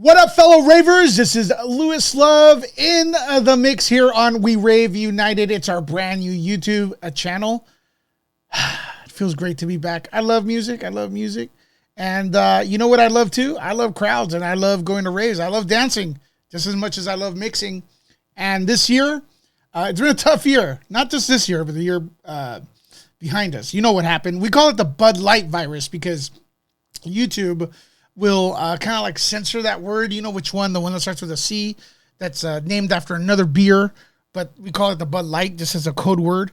What up, fellow ravers? This is Louis Love in the mix here on We Rave United. It's our brand new YouTube channel. It feels great to be back. I love music. And you know what I love too? I love crowds and I love going to raves. I love dancing just as much as I love mixing. And this year, it's been a tough year. Not just this year, but the year behind us. You know what happened. We call it the Bud Light virus because YouTube will kind of like censor that word. You know which one? The one that starts with a C that's named after another beer, but we call it the Bud Light just as a code word.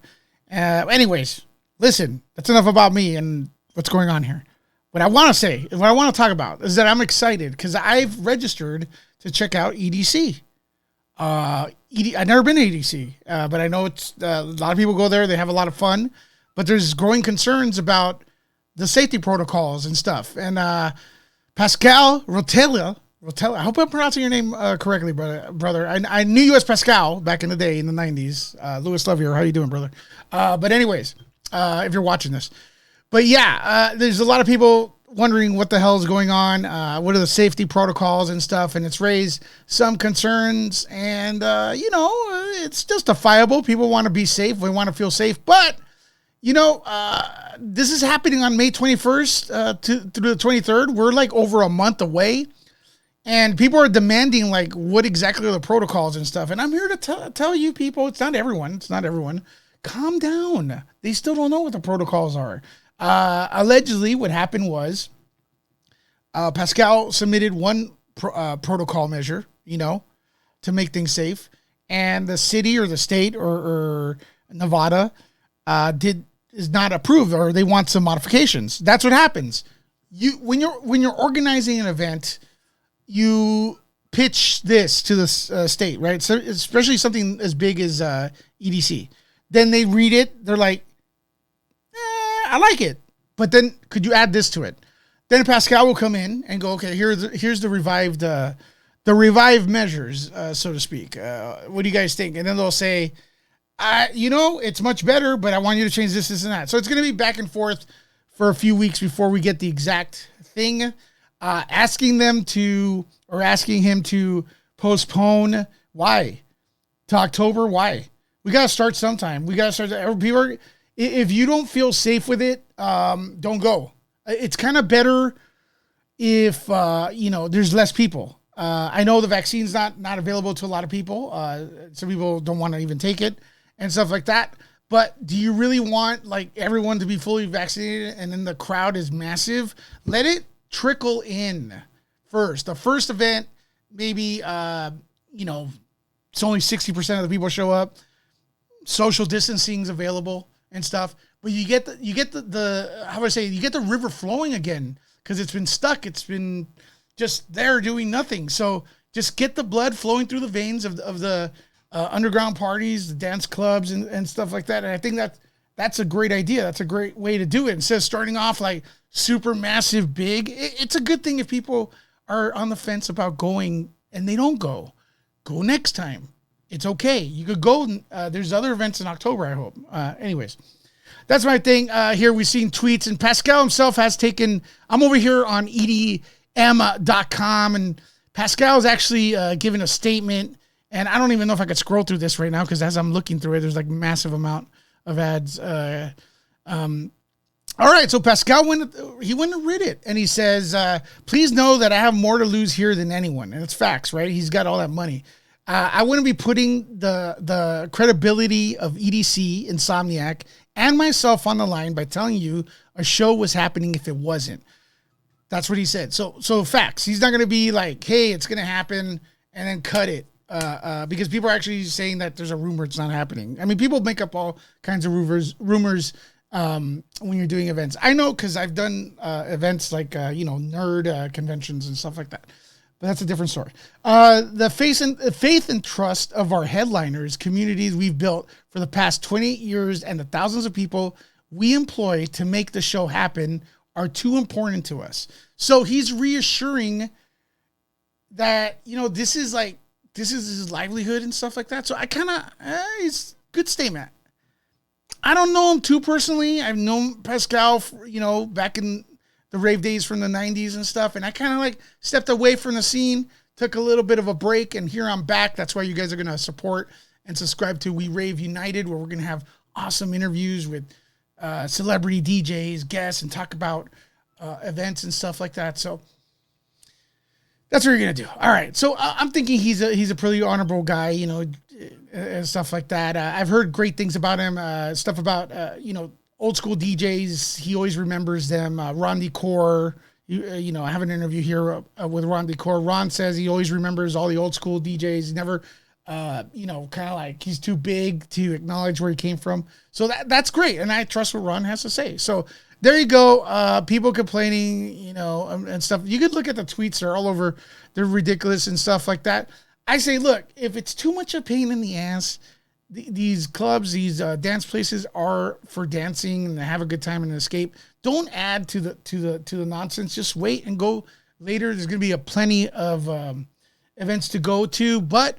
Anyways, listen, that's enough about me and what's going on here. What I want to say, what I want to talk about is that I'm excited because I've registered to check out EDC. I've never been to EDC, but I know it's a lot of people go there. They have a lot of fun, but there's growing concerns about the safety protocols and stuff. And Pascal Rotella, I hope I'm pronouncing your name correctly, brother. I knew you as Pascal back in the day in the 90s. Louis Love here. How you doing, brother? But anyways, if you're watching this. But yeah, there's a lot of people wondering what the hell is going on. What are the safety protocols and stuff? And it's raised some concerns. And, it's justifiable. People want to be safe. We want to feel safe. But this is happening on May 21st through the 23rd. We're like over a month away. And people are demanding like what exactly are the protocols and stuff. And I'm here to tell you people, it's not everyone. Calm down. They still don't know what the protocols are. Allegedly, what happened was Pascal submitted one protocol measure, to make things safe. And the city or the state or Nevada is not approved, or they want some modifications. That's what happens. When you're organizing an event, you pitch this to the state, right? So especially something as big as EDC. Then they read it. They're like, I like it, but then could you add this to it? Then Pascal will come in and go, okay, here's the revived measures, so to speak. What do you guys think? And then they'll say, it's much better, but I want you to change this and that. So it's going to be back and forth for a few weeks before we get the exact thing. Asking him to postpone. Why? To October? Why? We got to start sometime. People if you don't feel safe with it, don't go. It's kind of better if, there's less people. I know the vaccine's not available to a lot of people. Some people don't want to even take it and stuff like that. But do you really want like everyone to be fully vaccinated and then the crowd is massive? Let it trickle in first. The first event, maybe, it's only 60% of the people show up. Social distancing's available and stuff, but you get the river flowing again because it's been stuck. It's been just there doing nothing. So just get the blood flowing through the veins of the underground parties, the dance clubs and stuff like that. And I think that's a great idea. That's a great way to do it. Instead of starting off like super massive, big, it's a good thing if people are on the fence about going and they don't go next time. It's okay. You could go. There's other events in October, I hope. Anyways, that's my thing. Here we've seen tweets, and Pascal himself has taken. I'm over here on EDM.com, and Pascal's actually given a statement. And I don't even know if I could scroll through this right now because as I'm looking through it, there's like massive amount of ads. All right, so Pascal went and read it, and he says, "Please know that I have more to lose here than anyone," and it's facts, right? He's got all that money. I wouldn't be putting the credibility of EDC, Insomniac, and myself on the line by telling you a show was happening if it wasn't. That's what he said. So facts. He's not going to be like, hey, it's going to happen, and then cut it. Because people are actually saying that there's a rumor it's not happening. I mean, people make up all kinds of rumors when you're doing events. I know because I've done events like, nerd conventions and stuff like that. But that's a different story. The faith and trust of our headliners, communities we've built for the past 28 years, and the thousands of people we employ to make the show happen are too important to us. So he's reassuring that, this is his livelihood and stuff like that. So I kind of, it's a good statement. I don't know him too personally. I've known Pascal, back in the rave days from the 90s and stuff. And I kind of like stepped away from the scene, took a little bit of a break, and here I'm back. That's why you guys are going to support and subscribe to We Rave United, where we're going to have awesome interviews with celebrity DJs, guests, and talk about events and stuff like that. So that's what you're going to do. All right. So I'm thinking he's a pretty honorable guy, you know, and stuff like that. I've heard great things about him, stuff about, you know, old school DJs. He always remembers them. Ron Decor, you know, I have an interview here with Ron Decor. Ron says he always remembers all the old school DJs. He never, you know, kind of like he's too big to acknowledge where he came from. So that's great. And I trust what Ron has to say. So there you go. People complaining, you know, and stuff. You could look at the tweets. They're all over. They're ridiculous and stuff like that. I say, look, if it's too much a pain in the ass, these clubs, these dance places are for dancing and to have a good time and escape. Don't add to the nonsense. Just wait and go later. There's going to be a plenty of events to go to, but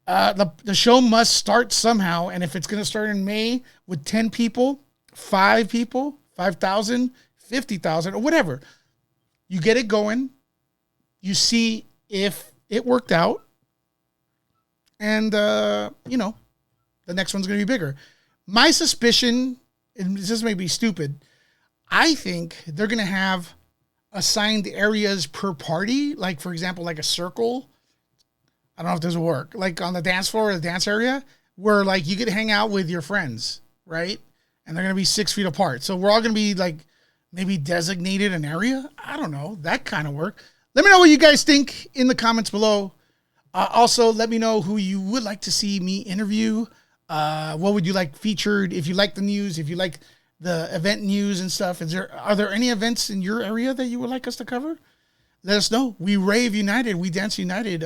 the show must start somehow. And if it's going to start in May with 10 people, 5 people, 5,000, 50,000, or whatever, you get it going. You see if it worked out, and you know, the next one's going to be bigger. My suspicion, and this may be stupid, I think they're going to have assigned areas per party. Like, for example, like a circle. I don't know if this will work. Like on the dance floor or the dance area, where like you get to hang out with your friends, right? And they're going to be 6 feet apart. So we're all going to be like maybe designated an area. I don't know. That kind of work. Let me know what you guys think in the comments below. Also, let me know who you would like to see me interview. What would you like featured? If you like the news, if you like the event news and stuff, are there any events in your area that you would like us to cover? Let us know. We Rave United. We Dance United.